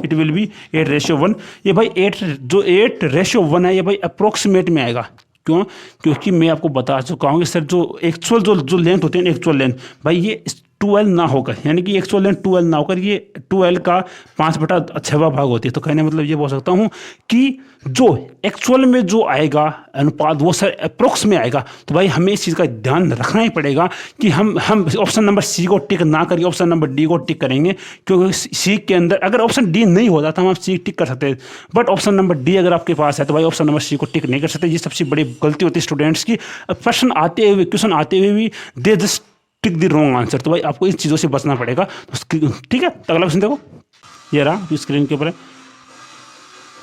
इट विल बी 8:1। ये भाई 8:1 है, ये भाई अप्रोक्सीमेट में आएगा। क्यों? क्योंकि मैं आपको बता चुका हूँ कि सर जो एक्चुअल जो लेंथ होती है, एक्चुअल लेंथ भाई ये 2L ना होकर, यानी कि एक्चुअल लेंथ 2L ना होकर ये 2L का 5/6 भाग होती है। तो कहने मतलब ये बोल सकता हूँ कि जो एक्चुअल में जो आएगा अनुपात वो सर अप्रोक्स में आएगा। तो भाई हमें इस चीज़ का ध्यान रखना ही पड़ेगा कि हम ऑप्शन नंबर सी को टिक ना करके ऑप्शन नंबर डी को टिक करेंगे, क्योंकि सी के अंदर अगर ऑप्शन डी नहीं होता तो हम सी टिक कर सकते हैं, बट ऑप्शन नंबर डी अगर आपके पास है तो भाई ऑप्शन नंबर सी को टिक नहीं कर सकते। ये सबसे बड़ी गलती होती है स्टूडेंट्स की, क्वेश्चन आते हुए भी they just tick the wrong answer. तो भाई आपको इन चीज़ों से बचना पड़ेगा, ठीक है। अगला क्वेश्चन देखो, ये रहा स्क्रीन के ऊपर है।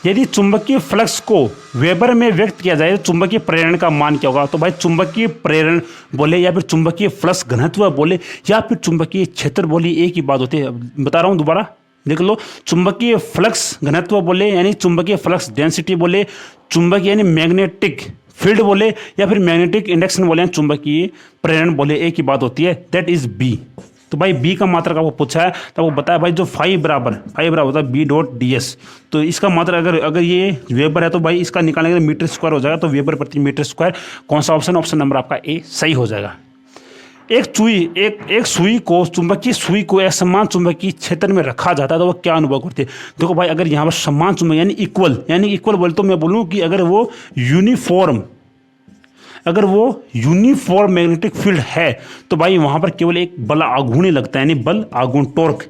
यदि चुंबकीय फ्लक्स को वेबर में व्यक्त किया जाए तो चुंबकीय प्रेरण का मान क्या होगा? तो भाई चुंबकीय प्रेरण बोले या फिर चुंबकीय फ्लक्स घनत्व बोले या फिर चुंबकीय क्षेत्र बोले, एक ही बात होती है। बता रहा हूँ दोबारा देख लो, चुंबकीय फ्लक्स घनत्व बोले यानी चुंबकीय फ्लक्स डेंसिटी बोले, चुंबकीय यानी मैग्नेटिक फील्ड बोले या फिर मैग्नेटिक इंडक्शन बोले, चुंबकीय प्रेरण बोले, एक ही बात होती है, दैट इज बी। तो भाई बी का मात्रक आपको पूछा है तो आपको बताया भाई जो फाइव बराबर होता है बी डॉट डी एस। तो इसका मात्रक अगर ये वेबर है तो भाई इसका निकालने के लिए मीटर स्क्वायर हो जाएगा, तो वेबर प्रति मीटर स्क्वायर। कौन सा ऑप्शन? ऑप्शन नंबर आपका ए सही हो जाएगा। एक सुई को, चुंबकीय सुई को एक समान चुंबकीय क्षेत्र में रखा जाता है तो वो क्या अनुभव करती है? देखो भाई अगर यहाँ पर समान चुंबक यानी इक्वल बोले तो मैं बोलूँ कि अगर वो यूनिफॉर्म मैग्नेटिक फील्ड है तो भाई वहां पर केवल एक बल आघूर्ण ही लगता है, यानी बल आघूर्ण टॉर्क,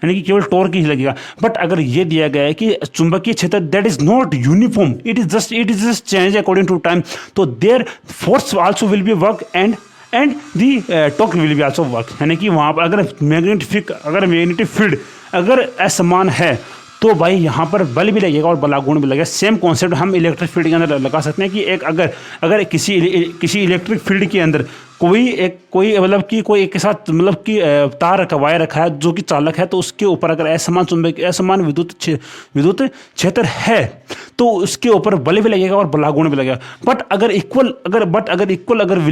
यानी कि केवल टॉर्क ही लगेगा। बट अगर ये दिया गया है कि चुंबकीय क्षेत्र that is not uniform, it is just change according to time, तो there force also will be work and the torque will be also work. यानी कि वहां पर अगर मैग्नेटिक फील्ड अगर असमान है तो भाई यहाँ पर बल भी लगेगा और बलागुण भी लगेगा। सेम कॉन्सेप्ट हम इलेक्ट्रिक फील्ड के अंदर लगा सकते हैं कि एक अगर किसी इलेक्ट्रिक फील्ड के अंदर कोई एक के साथ तार रखा, वायर रखा है जो कि चालक है, तो उसके ऊपर अगर असमान विद्युत क्षेत्र है तो उसके ऊपर बल भी लगेगा और बलागुण भी लगेगा। बट अगर इक्वल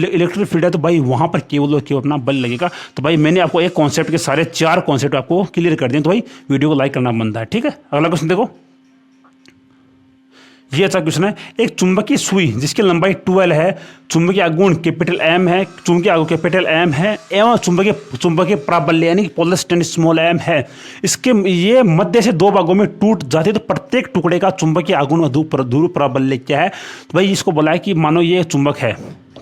इलेक्ट्रिक फील्ड है तो भाई वहां पर केवल अपना बल लगेगा। तो भाई मैंने आपको एक कॉन्सेप्ट के सारे 4 कॉन्सेप्ट आपको क्लियर कर दिए, तो भाई वीडियो को लाइक करना बनता है, ठीक है। अगला क्वेश्चन देखो, ये अच्छा क्वेश्चन है। एक चुंबकीय सुई जिसकी लंबाई 12 है, चुंबकीय आघूर्ण कैपिटल एम है, एवं चुंबकीय प्राबल्य यानी पोलर स्टैंड स्मॉल एम है, इसके ये मध्य से 2 भागों में टूट जाती है तो प्रत्येक टुकड़े का चुंबकीय आघूर्ण ध्रुव प्राबल्य क्या है? तो भाई इसको बोला है कि मानो ये चुंबक है,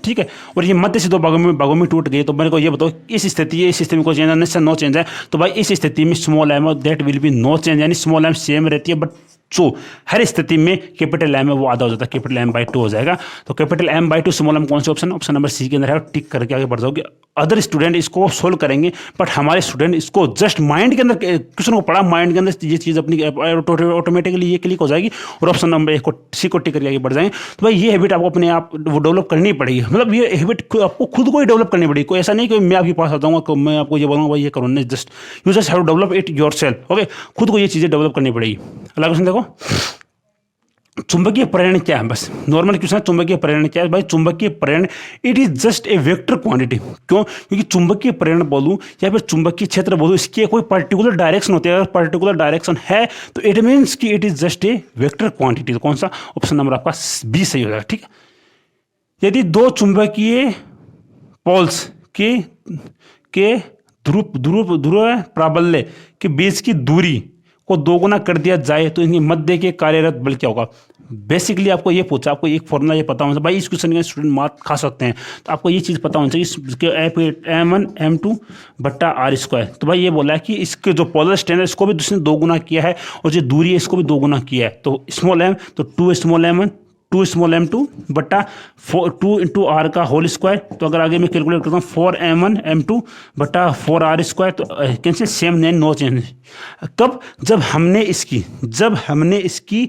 ठीक है, और ये मध्य से 2 भागों में टूट गई, तो मेरे को ये बताओ इस स्थिति में कोई चेंज नो चेंज है? तो भाई इस स्थिति में small m that will be no change, यानी स्मॉल एम सेम रहती है, बट जो हर स्थिति में कैपिटल एम है वो आधा हो जाता है, कैपिटल एम बाई 2 हो जाएगा। तो capital M by 2 small m कौन से ऑप्शन नंबर सी के अंदर है, टिक करके आगे बढ़ जाओगे। अदर स्टूडेंट इसको सोल्व करेंगे, बट हमारे स्टूडेंट इसको जस्ट माइंड के अंदर क्वेश्चन को पढ़ा, माइंड के अंदर ये चीज़ अपनी ऑटोमेटिकली ये क्लिक हो जाएगी और ऑप्शन नंबर एक को सी को टिक करके आगे बढ़ जाएंगे। तो भाई ये हैबिट आपको अपने आप वो डेवलप करनी पड़ेगी, मतलब ये हैबिट आपको खुद को ही डेवलप करनी पड़ेगी। कोई ऐसा नहीं कि मैं आपके पास आ जाऊँगा, मैं आपको ये बोलूँगा भाई ये करो, नहीं, you just have to develop it yourself, okay. खुद को ये चीज़ें डेवलप करनी पड़ेगी। अगला क्वेश्चन देखो, चुंबकीय प्रेरण क्या है? बस नॉर्मल क्वेश्चन है, चुंबकीय प्रेरण क्या है? भाई चुंबकीय प्रेरण it is just A vector quantity. क्यों? क्योंकि चुंबकीय प्रेरण बोलूं या फिर चुंबकीय क्षेत्र बोलूं, इसकी कोई पर्टिकुलर डायरेक्शन होती है। अगर पर्टिकुलर डायरेक्शन है तो इट मीन्स कि it is just A vector quantity. तो कौन सा? ऑप्शन नंबर आपका बी सही हो जाएगा, ठीक है। यदि 2 चुंबकीय पोल्स के ध्रुव प्राबल्य के बीच की दूरी को 2 गुना कर दिया जाए तो इनकी मध्य के कार्यरत बल क्या होगा? बेसिकली आपको ये पूछा, आपको एक फॉर्मूला ये पता होना चाहिए। भाई इस क्वेश्चन के स्टूडेंट मार्क खा सकते हैं, तो आपको ये चीज़ पता होना चाहिए M1 M2 बट्टा R²। तो भाई ये बोला है कि इसके जो पोलर स्टैंड है इसको भी दूसरे 2 गुना किया है और जो दूरी है इसको भी 2 गुना किया है। तो स्मॉल एम तो 2 स्मॉल m1 2 स्मॉल m2 बट्टा 2 इंटू आर का होल स्क्वायर। तो अगर आगे मैं कैलकुलेट करता हूँ 4m1 m2 बट्टा 4r², तो कैंसिल, सेम नो चेंज। कब? जब हमने इसकी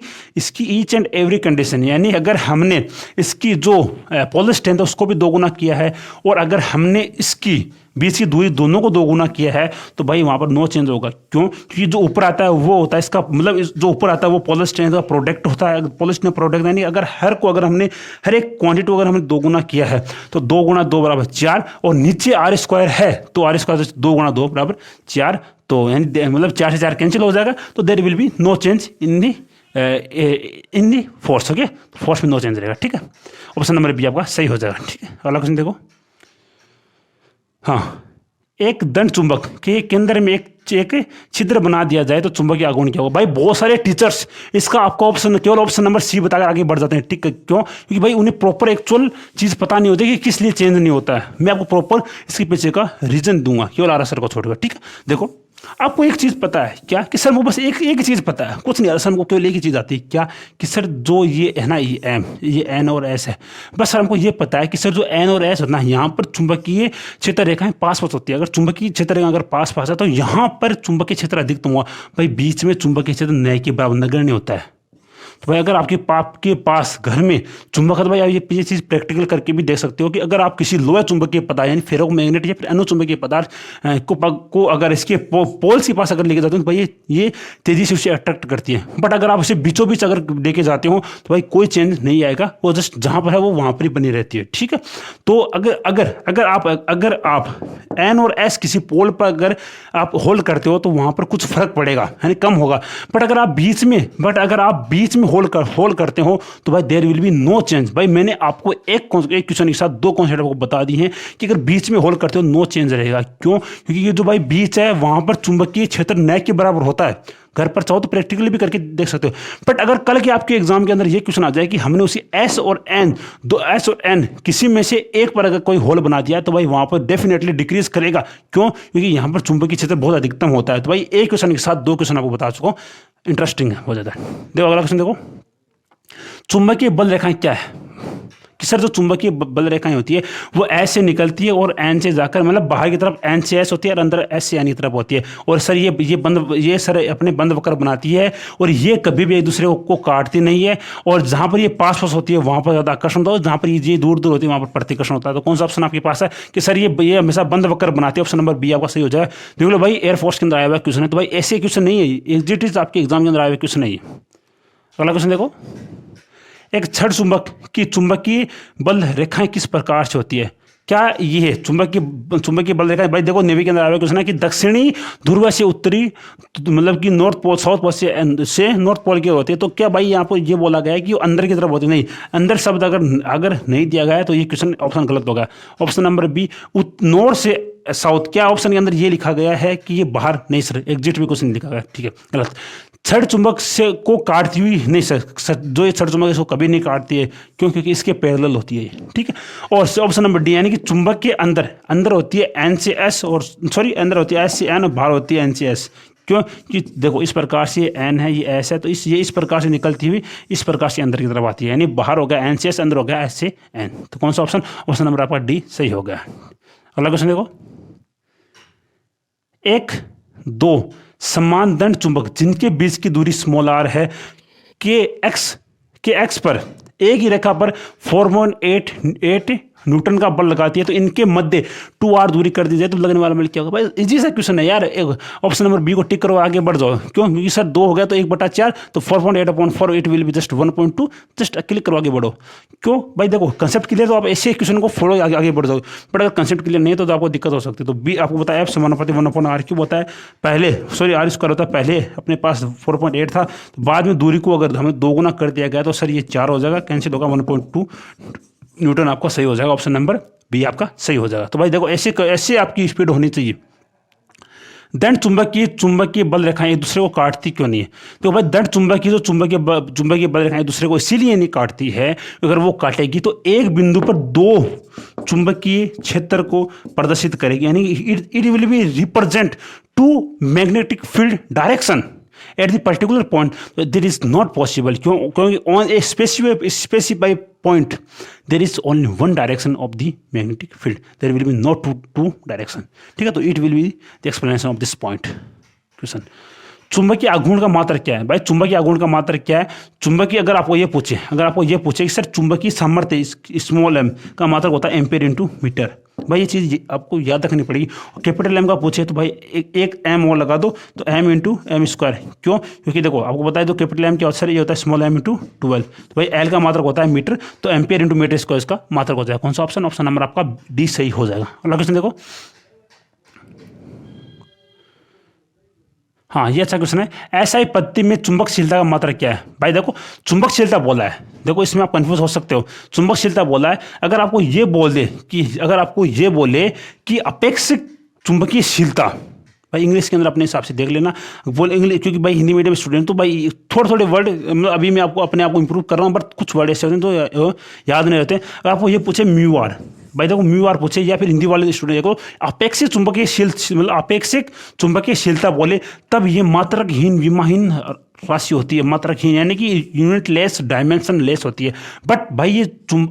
ईच एंड एवरी कंडीशन, यानी अगर हमने इसकी जो पोलर स्ट्रेंथ है उसको भी 2 गुना किया है और अगर हमने इसकी बीच की दूरी दोनों को 2 गुना किया है तो भाई वहां पर नो चेंज होगा। क्यों? क्योंकि जो ऊपर आता है वो होता है इसका मतलब जो ऊपर आता है वो पोलर स्ट्रेंथ का प्रोडक्ट होता है। पोलर स्ट्रेंथ प्रोडक्ट यानी अगर अगर हमने हर एक क्वांटिटी को अगर हमने 2 गुना किया है तो 2 गुना 2 बराबर 4 और नीचे R² है तो R² 2 गुना 2 बराबर 4। तो यानी मतलब 4 से 4 कैंसिल हो जाएगा, तो there will be no change in the force. Okay, force में नो चेंज रहेगा, ठीक है। ऑप्शन नंबर बी आपका सही हो जाएगा, ठीक है। अगला क्वेश्चन देखो, हाँ, एक दंड चुंबक के केंद्र में एक छिद्र बना दिया जाए तो चुंबकीय आघूर्ण क्या होगा? भाई बहुत सारे टीचर्स इसका आपका केवल ऑप्शन नंबर सी बताकर आगे बढ़ जाते हैं, ठीक है। क्यों? क्योंकि भाई उन्हें प्रॉपर एक्चुअल चीज पता नहीं होती कि किस लिए चेंज नहीं होता है। मैं आपको प्रॉपर इसके पीछे का रीजन दूंगा केवल आर सर को छोड़कर, ठीक है। देखो आपको एक चीज़ पता है क्या कि सर, वो बस एक एक चीज़ पता है, कुछ नहीं आता सर, हमको केवल एक ही चीज़ आती है क्या कि सर जो ये है ना, ये एन और एस है, बस सर हमको ये पता है कि सर जो एन और एस होता है यहाँ पर चुंबकीय क्षेत्र रेखाएं पास पास होती है। अगर चुंबकीय क्षेत्र रेखा अगर पास पास है तो यहाँ पर चुंबकीय क्षेत्र अधिकतम हुआ, भाई बीच में चुंबकीय क्षेत्र नए के बराबर नगण्य होता है। तो भाई अगर आपके पास घर में चुंबक है तो भाई आप ये चीज़ प्रैक्टिकल करके भी देख सकते हो कि अगर आप किसी लोहे चुंबकीय पदार्थ यानी फेरोमैग्नेट या फिर अनुचुंबकीय पदार्थ को अगर इसके पोल्स के पास अगर लेके जाते हो तो भाई ये तेजी से उसे अट्रैक्ट करती है। बट अगर आप उसे बीचों बीच अगर लेके जाते हो तो भाई कोई चेंज नहीं आएगा, वो जस्ट जहाँ पर है वो वहाँ पर ही बनी रहती है। ठीक है, तो अगर आप एन और एस किसी पोल पर अगर आप होल्ड करते हो तो वहाँ पर कुछ फर्क पड़ेगा यानी कम होगा। बट अगर आप बीच में होल्ड करते हो तो भाई there will be no change. भाई मैंने आपको एक क्वेश्चन के साथ दो कॉन्सेप्ट आपको बता दी हैं कि अगर बीच में होल्ड करते हो नो चेंज रहेगा। क्यों? क्योंकि ये जो भाई बीच है वहां पर चुंबकीय क्षेत्र न के बराबर होता है। घर पर चाहो तो प्रैक्टिकली भी करके देख सकते हो। बट अगर कल के आपके एग्जाम के अंदर ये क्वेश्चन आ जाए कि हमने उसी एस और एन किसी में से एक पर अगर कोई होल बना दिया तो भाई वहां पर डेफिनेटली डिक्रीज करेगा। क्यों? क्योंकि यहाँ पर चुंबकीय क्षेत्र बहुत अधिकतम होता है। तो भाई एक क्वेश्चन के साथ दो क्वेश्चन आपको बता चुका हूँ, इंटरेस्टिंग है बहुत ज्यादा। देखो अगला क्वेश्चन, देखो चुंबकीय बल रेखाएं क्या है कि सर जो चुंबकीय बल रेखाएं होती है वो एस से निकलती है और एन से जाकर मतलब बाहर की तरफ एन से एस होती है और अंदर एस से एन की तरफ होती है। और सर ये सर अपने बंद वक्र बनाती है और ये कभी भी एक दूसरे को काटती नहीं है। और जहां पर ये पास पास होती है वहां पर ज्यादा आकर्षण होता है, जहां पर ये दूर दूर होती है वहां पर प्रतिकर्षण होता है। तो कौन सा ऑप्शन आपके पास है कि सर ये हमेशा बंद वक्र बनाती है? ऑप्शन नंबर बी आपका सही हो जाए। देख लो भाई एयरफोर्स के अंदर आया हुआ क्वेश्चन है, तो भाई ऐसे क्वेश्चन नहीं है, एग्जिट आपके एग्जाम के अंदर आया हुआ क्वेश्चन नहीं है। अगला क्वेश्चन देखो, एक छड़ चुंबक की चुंबकीय बल रेखाएं किस प्रकार से होती है? क्या ये है चुंबकीय बल रेखाएं? भाई देखो नेवी के अंदर आया क्वेश्चन है कि दक्षिणी ध्रुव से उत्तरी मतलब कि नॉर्थ पोल साउथ पोल से नॉर्थ पोल की होती है। तो क्या भाई यहाँ पर ये बोला गया है कि वो अंदर की तरफ होती है? नहीं, अंदर शब्द अगर नहीं दिया गया है तो ये क्वेश्चन ऑप्शन गलत होगा। ऑप्शन नंबर बी नॉर्थ से साउथ, क्या ऑप्शन के अंदर ये लिखा गया है कि ये बाहर नहीं सर, एग्जिट भी कुछ नहीं लिखा गया, ठीक है गलत। छड़ चुंबक से को काटती हुई नहीं सर, जो ये छड़ चुंबक है इसको कभी नहीं काटती है। क्यों? क्योंकि इसके पैरेलल होती है, ठीक है। और ऑप्शन नंबर डी यानी कि चुंबक के अंदर होती है एन से एस और अंदर होती है एस से एन और बाहर होती है एन से एस। क्यों? कि देखो इस प्रकार से एन है, ये एस है, तो ये इस प्रकार से निकलती हुई इस प्रकार से अंदर की तरफ आती है, यानी बाहर हो गया एन से एस, अंदर हो गया एस से एन। तो कौन सा ऑप्शन नंबर आपका डी सही हो गया। अगला क्वेश्चन देखो, एक दो समान दंड चुंबक जिनके बीच की दूरी स्मॉल आर है के एक्स पर एक ही रेखा पर 4.8 न्यूटन का बल लगाती है, तो इनके मध्य 2r दूरी कर दी जाए तो लगने वाला बल क्या होगा? भाई इजी सा क्वेश्चन है यार, ऑप्शन नंबर बी को टिक करो, आगे बढ़ जाओ। क्यों? क्योंकि सर 2 हो गया तो 1/4, तो 4.8/4 it will be just 1.2, just click करो आगे बढ़ो। क्यों भाई? देखो कंसेप्ट क्लियर तो आप ऐसे क्वेश्चन को फॉलो आगे बढ़ जाओ। बट अगर कंसेप्ट क्लियर नहीं है तो आपको दिक्कत हो सकती है। तो बी आपको बताया F समानुपाती 1/r क्यों बताया? पहले r स्क्वायर होता है, पहले अपने पास 4.8 था, तो बाद में दूरी को अगर हमें 2 गुना कर दिया गया तो सर ये 4 हो जाएगा, कैंसिल होगा, 1.2 न्यूटन आपका सही हो जाएगा। ऑप्शन नंबर बी आपका सही हो जाएगा। तो भाई देखो ऐसे आपकी स्पीड होनी चाहिए। दंड चुंबकीय बल रेखाएं एक दूसरे को काटती क्यों नहीं है? तो भाई दंड चुंबकीय बल रेखाएं एक दूसरे को इसीलिए नहीं काटती है, अगर वो काटेगी तो एक बिंदु पर 2 चुंबकीय क्षेत्र को प्रदर्शित करेगी, यानी it will be represent 2 magnetic field direction at the particular point. That is not possible. क्योंकि on a specified point there is only one direction of the magnetic field. There will be no two direction. ठीक है, तो it will be the explanation of this point. Question, चुंबकीय आघूर्ण का मात्रक क्या है? भाई चुंबकीय आघूर्ण का मात्रक क्या है? चुंबकीय अगर आपको ये पूछे कि सर चुंबकीय सामर्थ्य स्मॉल m का मात्रक होता है एम्पेयर इंटू मीटर। भाई ये चीज़ आपको याद रखनी पड़ेगी। कैपिटल M का पूछे तो भाई एक m और लगा दो, तो m इंटू एम स्क्वायर। क्यों? क्योंकि देखो आपको बताया दो कैपिटल M क्या सर ये होता है स्मॉल m इंटू 12। तो भाई L का मात्रक होता है मीटर, तो एम्पेयर इंटू मीटर स्क्वायर इसका मात्रक हो जाएगा। कौन सा ऑप्शन नंबर आपका डी सही हो जाएगा। अगला क्वेश्चन देखो, हाँ ये अच्छा क्वेश्चन है। एसआई पद्धति में चुंबकशीलता का मात्रक क्या है? भाई देखो चुंबकशीलता बोला है, देखो इसमें आप कंफ्यूज हो सकते हो। चुंबकशीलता बोला है, अगर आपको ये बोले कि अपेक्षित चुंबकीयशीलता, भाई इंग्लिश के अंदर अपने हिसाब से देख लेना, बोल इंग्लिश, क्योंकि भाई हिंदी मीडियम स्टूडेंट तो भाई थोड़े वर्ड अभी मैं आपको अपने आप को इंप्रूव कर रहा हूँ, बट कुछ वर्ड ऐसे होते हैं तो याद नहीं रहते। अगर आपको ये पूछे म्यू आर, भाई देखो म्यू आर पूछे या फिर हिंदी वाले स्टूडेंट देखो अपेक्षित चुंबकीयशील मतलब अपेक्षित चुंबकीयशीलता बोले तब ये मात्रकहीन विमाहीन राशि होती है, मात्रकहीन यानी कि यूनिट लेस डायमेंशन लेस होती है। बट भाई ये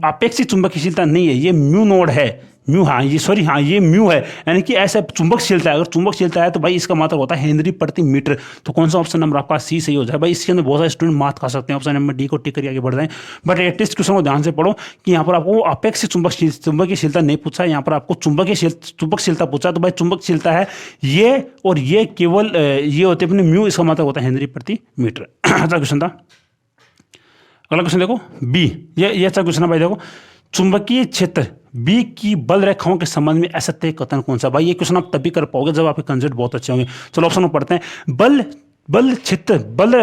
अपेक्षित चुंबकीयशीलता नहीं है, ये म्यू नोड है, म्यू, हाँ ये सॉरी, हाँ ये म्यू है, यानी कि ऐसा चुंबकशीलता है। अगर चुंबकशीलता है तो भाई इसका मात्रक होता है हेनरी प्रति मीटर। तो कौन सा ऑप्शन नंबर आपका सी सही हो जाए। भाई इसके अंदर बहुत सारे स्टूडेंट मात खा सकते हैं, ऑप्शन नंबर डी को टिक करके आगे बढ़ जाएं। बट एटलीस्ट क्वेश्चन को ध्यान से पढ़ो कि यहाँ पर आपको अपेक्षित चुंबकीयशीलता नहीं पूछा है, यहाँ पर आपको चुंबकशीलता पूछा। तो भाई चुंबकशीलता है ये, और ये केवल ये होते अपने म्यू, इसका मात्रक होता है हेनरी प्रति मीटर। अच्छा क्वेश्चन था। अगला क्वेश्चन देखो बी, ये अच्छा क्वेश्चन है भाई। देखो चुंबकीय क्षेत्र बी की बल रेखाओं के संबंध में असत्य कथन कौन सा। भाई ये क्वेश्चन आप तभी कर पाओगे जब आपके कंसेप्ट बहुत अच्छे होंगे। चलो ऑप्शन में पढ़ते हैं। बल क्षेत्र बल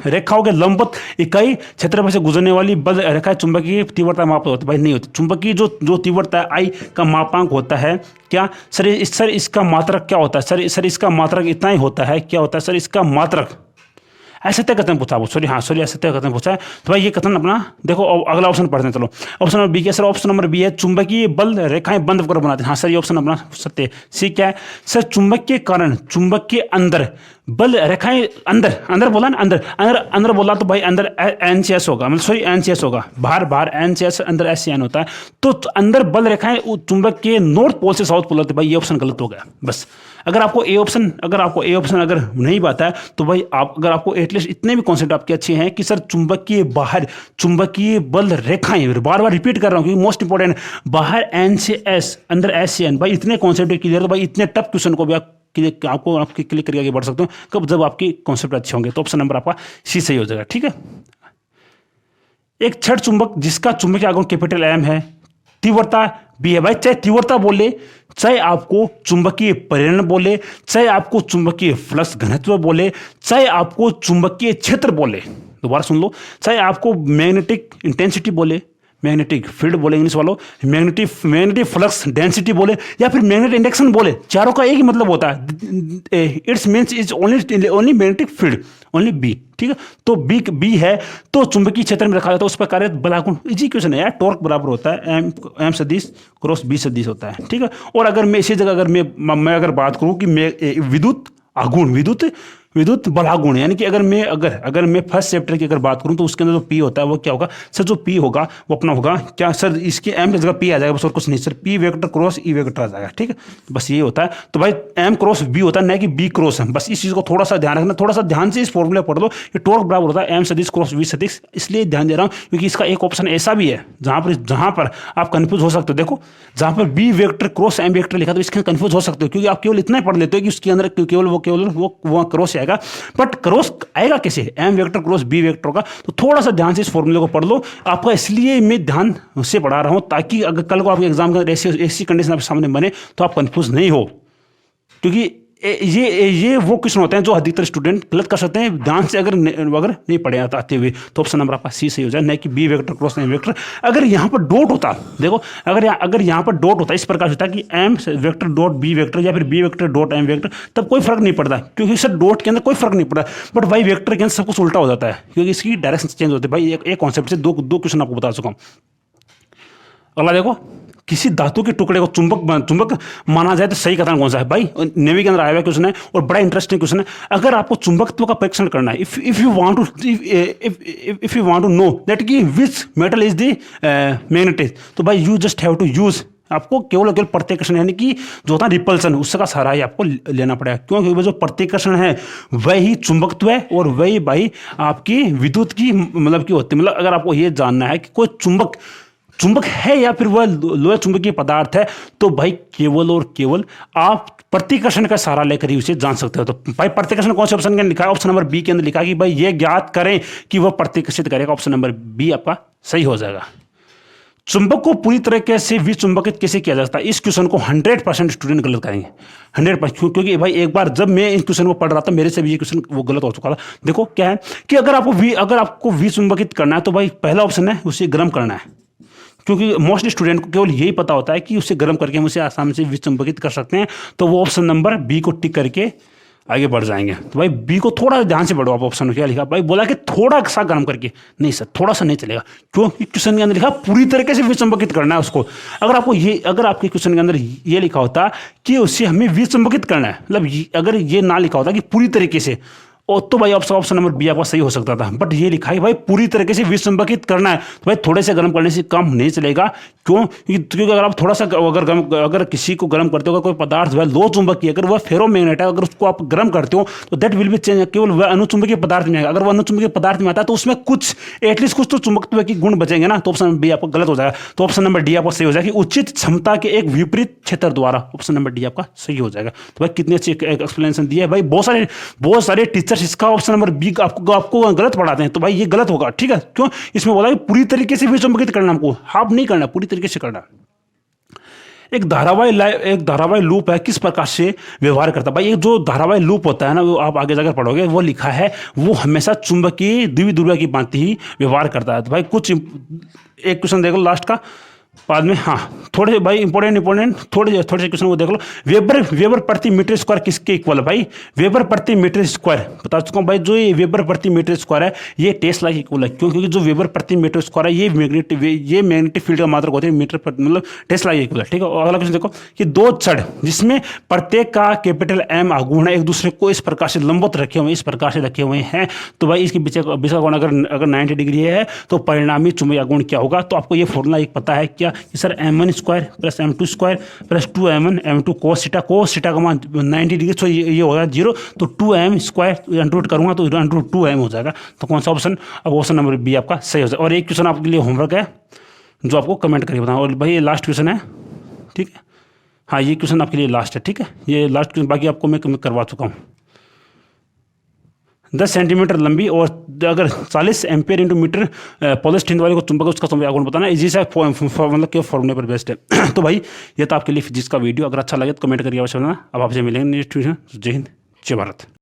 रेखाओं के लंबवत इकाई क्षेत्र में से गुजरने वाली बल रेखा चुंबकीय तीव्रता माप होती है। भाई नहीं होती। चुंबकीय जो तीव्रता आई का मापांक होता है क्या सर, इसका मात्रक क्या होता है सर इसका मात्रक इतना ही होता है, क्या होता है सर इसका मात्रक। असत्य कथन पूछा वो, सॉरी हाँ सॉरी असत्य कथन पूछा है। तो भाई ये कथन अपना देखो। अगला ऑप्शन पढ़ते हैं। चलो ऑप्शन नंबर बी क्या सर, ऑप्शन नंबर बी है चुंबकीय बल रेखाएं बंद कर बनाते हैं। हाँ सर ये ऑप्शन अपना सत्य। सी क्या है सर, चुंबक के कारण चुंबक के अंदर बल रेखाएं अंदर बोला ना, अंदर बोला तो भाई अंदर एन सी एस होगा, मतलब सॉरी एन सी एस होगा, बाहर एन सी एस, अंदर एस सी एन होता है। तो अंदर बल रेखाएं चुंबक के नॉर्थ पोल से साउथ पोल होते। भाई ये ऑप्शन गलत हो गया। बस अगर आपको ए ऑप्शन अगर नहीं पता है तो भाई अगर आपको एटलीस्ट इतने भी कॉन्सेप्ट आपके अच्छे हैं कि सर चुंबकीय बल रेखाएं, बार बार रिपीट कर रहा हूँ क्योंकि मोस्ट इंपॉर्टेंट, बाहर एन से एस अंदर एस से एन। भाई इतने कॉन्सेप्ट क्लियर, तो भाई इतने टफ क्वेश्चन को भी आपके क्लिक करके आगे बढ़ सकते हो कब, जब आपके कॉन्सेप्ट अच्छे होंगे। तो ऑप्शन नंबर आपका सी सही हो जाएगा। ठीक है। एक छड़ चुंबक जिसका चुंबकीय आघूर्ण कैपिटल एम है, तीव्रता बी है। भाई चाहे तीव्रता बोले, चाहे आपको चुंबकीय परिवहन बोले, चाहे आपको चुंबकीय फ्लक्स घनत्व बोले, चाहे आपको चुंबकीय क्षेत्र बोले, दोबारा सुन लो, चाहे आपको मैग्नेटिक इंटेंसिटी बोले, मैग्नेटिक फील्ड बोले इंग्लिश वालों, मैग्नेटिक फ्लक्स डेंसिटी बोले, या फिर मैग्नेटिक इंडक्शन बोले, चारों का एक ही मतलब होता है। Its means is only magnetic field, only B. ठीक है। तो बी है तो चुंबकीय क्षेत्र में रखा जाता है, उस पर कार्य बलागुण। इजी क्वेश्चन है यार। टॉर्क बराबर होता है एम सदिश क्रॉस बी सदिश होता है। ठीक है। और अगर मैं इसी जगह मैं अगर बात करूं कि मैं विद्युत बलागुण, यानी कि अगर मैं फर्स्ट चैप्टर की अगर बात करूं तो उसके अंदर जो पी होता है वो क्या होगा सर, जो पी होगा वो अपना होगा क्या सर, इसके एम की जगह पी आ जाएगा, बस और कुछ नहीं sir, P vector cross E vector आ जाएगा। ठीक है। बस ये होता है। तो भाई एम क्रॉस बी होता है, न कि बी क्रॉस है। बस इस चीज को थोड़ा सा ध्यान रखना, थोड़ा सा ध्यान से इस फॉर्मूले पढ़ लो। ये टॉर्क बराबर होता है एम सदिश क्रॉस बी सदिश। इसलिए ध्यान दे रहा हूँ क्योंकि इसका एक ऑप्शन ऐसा भी है जहां पर आप कंफ्यूज हो सकते हो। देखो जहां पर B vector cross M vector लिखा तो इसके कंफ्यूज हो सकते हो, क्योंकि आप केवल इतना ही पढ़ लेते हो कि उसके अंदर केवल वो क्रॉस आएगा, बट क्रॉस आएगा कैसे, M vector cross B vector का। तो थोड़ा सा ध्यान से इस फॉर्मूले को पढ़ लो। आपका इसलिए मैं ध्यान से पढ़ा रहा हूं ताकि अगर कल को आपके एग्जाम का ऐसी कंडीशन आपके सामने बने तो आप कंफ्यूज नहीं हो, क्योंकि ये वो क्वेश्चन होते हैं जो अधिकतर स्टूडेंट गलत कर सकते हैं ध्यान से अगर नहीं पढ़े आते हुए। तो ऑप्शन नंबर आपका सी सही हो जाए, न कि B vector cross M vector. अगर यहाँ पर डॉट होता, देखो अगर यहाँ पर डॉट होता, इस प्रकार होता कि M vector dot B vector या फिर B vector dot M vector, तब कोई फर्क नहीं पड़ता, क्योंकि सर डॉट के अंदर कोई फर्क नहीं पड़ता। बट वाई वेक्टर के अंदर सब कुछ उल्टा हो जाता है, क्योंकि इसकी डायरेक्शन चेंज होती है। भाई एक कॉन्सेप्ट से दो क्वेश्चन आपको बता चुका हूँ। अगला देखो, किसी धातु के टुकड़े को चुंबक माना जाए तो सही कथन कौन सा है। भाई नेवी के अंदर आया हुआ क्वेश्चन है और बड़ा इंटरेस्टिंग क्वेश्चन है। अगर आपको चुंबकत्व का परीक्षण करना है, if you want to know that कि which metal is the magnetic, तो भाई you just have to use, आपको केवल प्रतिकर्षण यानी कि जो होता है रिपल्सन, उसका सहारा ही आपको लेना पड़ेगा। क्यों? क्योंकि जो प्रतिकर्षण है वही चुंबकत्व है और वही भाई आपकी विद्युत की मतलब की होती है। मतलब अगर आपको ये जानना है कि कोई चुंबक है या फिर वह लोह चुंबकीय पदार्थ है, तो भाई केवल और केवल आप प्रतिकर्षण का सहारा लेकर ही उसे जान सकते हो। तो भाई प्रतिकर्षण कौन से ऑप्शन के अंदर लिखा है? ऑप्शन नंबर बी के अंदर लिखा है कि भाई ये ज्ञात करें कि वह प्रतिकर्षित करेगा। ऑप्शन नंबर बी आपका सही हो जाएगा। चुंबक को पूरी तरीके से विचुंबकित कैसे किया जाता है? इस क्वेश्चन को 100% स्टूडेंट गलत करेंगे, 100%। क्योंकि भाई एक बार जब मैं इस क्वेश्चन को पढ़ रहा था, मेरे से भी ये क्वेश्चन वो गलत हो चुका था। देखो क्या है कि अगर आपको विचुंबकित करना है तो भाई पहला ऑप्शन है उसे गर्म करना है, क्योंकि मोस्टली स्टूडेंट को केवल यही पता होता है कि उसे गर्म करके हम उसे आसानी से विचुंबकित कर सकते हैं। तो वो ऑप्शन नंबर बी को टिक करके आगे बढ़ जाएंगे। तो भाई बी को थोड़ा ध्यान से पढ़ो आप। ऑप्शन में क्या लिखा भाई, बोला कि थोड़ा सा गर्म करके। नहीं सर, थोड़ा सा नहीं चलेगा, क्योंकि क्वेश्चन के अंदर लिखा पूरी तरीके से विचंबकित करना है उसको। अगर आपके क्वेश्चन के अंदर ये लिखा होता कि उससे हमें विचंबकित करना है, मतलब अगर ये ना लिखा होता कि पूरी तरीके से, और तो भाई ऑप्शन नंबर बी आपका सही हो सकता था। बट ये लिखा है भाई पूरी तरीके से विसंबकित करना है, तो भाई थोड़े से गर्म करने से काम नहीं चलेगा। क्यों? क्योंकि अगर आप थोड़ा सा अगर किसी को गर्म करते हो, कोई पदार्थ वह लो चुंबकीय, अगर वह फेरोमैग्नेट है, अगर उसको आप गर्म करते हो तो दैट विल बी चेंज, केवल वह अनुचुंबकीय पदार्थ में आएगा। अगर वह अनुचुंबकीय पदार्थ में आता है तो उसमें कुछ एटलीस्ट कुछ तो चुंबकत्व की गुण बचेंगे ना। तो ऑप्शन बी आपका गलत हो जाएगा। तो ऑप्शन नंबर डी आपका सही हो जाएगा कि उचित क्षमता के एक विपरीत क्षेत्र द्वारा। ऑप्शन नंबर डी आपका सही हो जाएगा। तो भाई कितनी अच्छी एक्सप्लेनेशन दी है भाई। बहुत सारे टीचर्स इसका ऑप्शन नंबर बी आपको गलत पढ़ाते हैं, तो भाई ये गलत होगा। ठीक है, क्यों? इसमें बोला कि पूरी तरीके से विचंबकित करना, हमको हाफ नहीं करना, पूरी तरीके से करना। एक धारावाही लूप है, किस प्रकार से व्यवहार करता है भाई। एक जो धारावाही लूप होता है ना, वो आप आगे जाकर पढ़ोगे, वो लिखा है वो हमेशा चुंबकीय द्विध्रुव की भांति ही व्यवहार करता है। तो भाई कुछ एक क्वेश्चन देखो लास्ट का बाद में। हाँ, थोड़े भाई इंपॉर्टेंट थोड़े से क्वेश्चन को देख लो। वेबर प्रति मीटर स्क्वायर किसके इक्वल है भाई? वेबर प्रति मीटर स्क्वायर बता चुका हूँ भाई। जो ये वेबर प्रति मीटर स्क्वायर है ये टेस्ला के इक्वल है। क्यों? क्योंकि जो वेबर प्रति मीटर स्क्वायर है ये मैग्नेटिक फील्ड का मात्रक होती है, मीटर मतलब टेस्ला के इक्वल है। ठीक है, और अगला क्वेश्चन देखो कि दो छड़ जिसमें प्रत्येक का कैपिटल एम आघूर्ण है, एक दूसरे को इस प्रकार से लंबवत रखे हुए, इस प्रकार से रखे हुए हैं, तो भाई इसके बीच का कोण अगर 90 डिग्री है तो परिणामी चुंबकीय आघूर्ण क्या होगा? तो आपको ये फॉर्मूला एक पता है क्या कि sir m1 square plus m2 square plus 2m1 m2 cos theta का मान 90 डिग्री, तो ये होगा 0। तो 2m स्क्वायर अंडर रूट करूंगा तो अंडर रूट 2m हो जाएगा। तो कौन सा ऑप्शन? अब ऑप्शन नंबर बी आपका सही हो जाएगा। और एक क्वेश्चन आपके लिए होमवर्क है जो आपको कमेंट करके बताऊँ। और भाई ये लास्ट क्वेश्चन है, ठीक है। हाँ, ये क्वेश्चन आपके लिए लास्ट है, ठीक है। ये लास्ट क्वेश्चन, बाकी आपको मैं करवा चुका हूँ। 10 सेंटीमीटर लंबी और अगर 40 एम्पियर इंटू मीटर पॉलिस्टीन वाले को चुंबक उसका चुंबकीय आघूर्ण बताना, इजी सा मतलब के फॉर्मूले पर बेस्ड है। तो भाई ये तो आपके लिए फिजिक्स का वीडियो, अगर अच्छा लगे तो कमेंट करके अवश्य बताना। अब आपसे मिलेंगे नेक्स्ट ट्यूशन। जय हिंद, जय भारत।